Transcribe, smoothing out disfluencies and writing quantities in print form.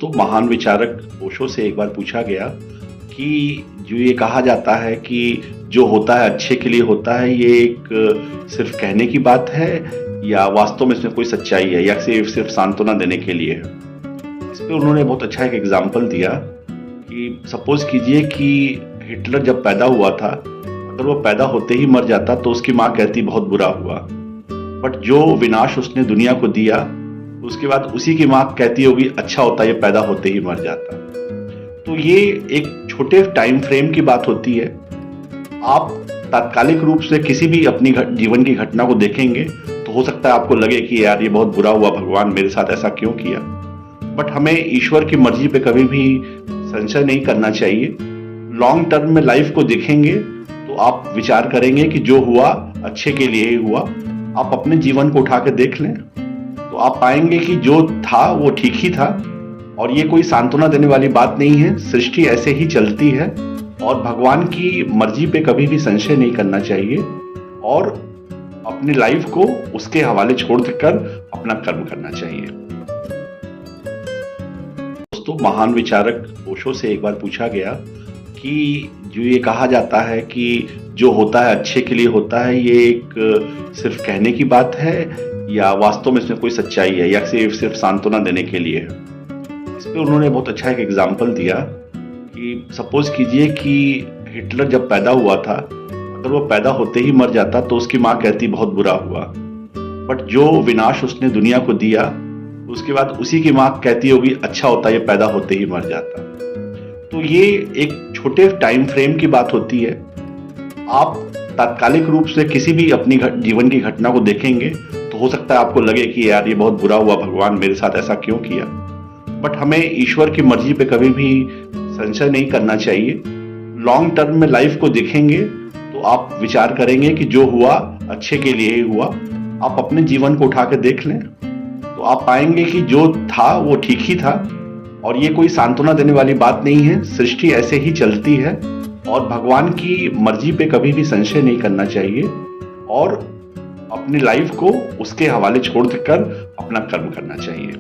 दोस्तों, महान विचारक ओशो से एक बार पूछा गया कि जो ये कहा जाता है कि जो होता है अच्छे के लिए होता है, ये एक सिर्फ कहने की बात है या वास्तव में इसमें कोई सच्चाई है या सिर्फ सांत्वना देने के लिए है। इस पे उन्होंने बहुत अच्छा एक एग्जाम्पल दिया कि सपोज कीजिए कि हिटलर जब पैदा हुआ था, अगर वो पैदा होते ही मर जाता तो उसकी माँ कहती बहुत बुरा हुआ, बट जो विनाश उसने दुनिया को दिया उसके बाद उसी की माँ कहती होगी अच्छा होता ये पैदा होते ही मर जाता। तो ये एक छोटे टाइम फ्रेम की बात होती है। आप तात्कालिक रूप से किसी भी अपनी जीवन की घटना को देखेंगे तो हो सकता है आपको लगे कि यार ये बहुत बुरा हुआ, भगवान मेरे साथ ऐसा क्यों किया। बट हमें ईश्वर की मर्जी पे कभी भी संशय नहीं करना चाहिए। लॉन्ग टर्म में लाइफ को देखेंगे तो आप विचार करेंगे कि जो हुआ अच्छे के लिए ही हुआ। आप अपने जीवन को उठा के देख लें तो आप पाएंगे कि जो था वो ठीक ही था, और ये कोई सांत्वना देने वाली बात नहीं है। सृष्टि ऐसे ही चलती है और भगवान की मर्जी पे कभी भी संशय नहीं करना चाहिए और अपनी लाइफ को उसके हवाले छोड़कर अपना कर्म करना चाहिए। दोस्तों, महान विचारक ओशो से एक बार पूछा गया कि जो ये कहा जाता है कि जो होता है अच्छे के लिए होता है, ये एक सिर्फ कहने की बात है या वास्तव में इसमें कोई सच्चाई है या सिर्फ सांत्वना देने के लिए है। इस पे उन्होंने बहुत अच्छा एक एग्जाम्पल दिया कि सपोज कीजिए कि हिटलर जब पैदा हुआ था, अगर वो पैदा होते ही मर जाता तो उसकी माँ कहती बहुत बुरा हुआ, बट जो विनाश उसने दुनिया को दिया उसके बाद उसी की माँ कहती होगी अच्छा होता ये पैदा होते ही मर जाता। तो ये एक छोटे टाइम फ्रेम की बात होती है। आप तात्कालिक रूप से किसी भी अपनी जीवन की घटना को देखेंगे तो हो सकता है आपको लगे कि यार ये बहुत बुरा हुआ, भगवान मेरे साथ ऐसा क्यों किया। बट हमें ईश्वर की मर्जी पे कभी भी संशय नहीं करना चाहिए। लॉन्ग टर्म में लाइफ को देखेंगे तो आप विचार करेंगे कि जो हुआ अच्छे के लिए ही हुआ। आप अपने जीवन को उठा के देख लें तो आप पाएंगे कि जो था वो ठीक ही था, और ये कोई सांत्वना देने वाली बात नहीं है। सृष्टि ऐसे ही चलती है और भगवान की मर्जी पे कभी भी संशय नहीं करना चाहिए और अपनी लाइफ को उसके हवाले छोड़कर अपना कर्म करना चाहिए।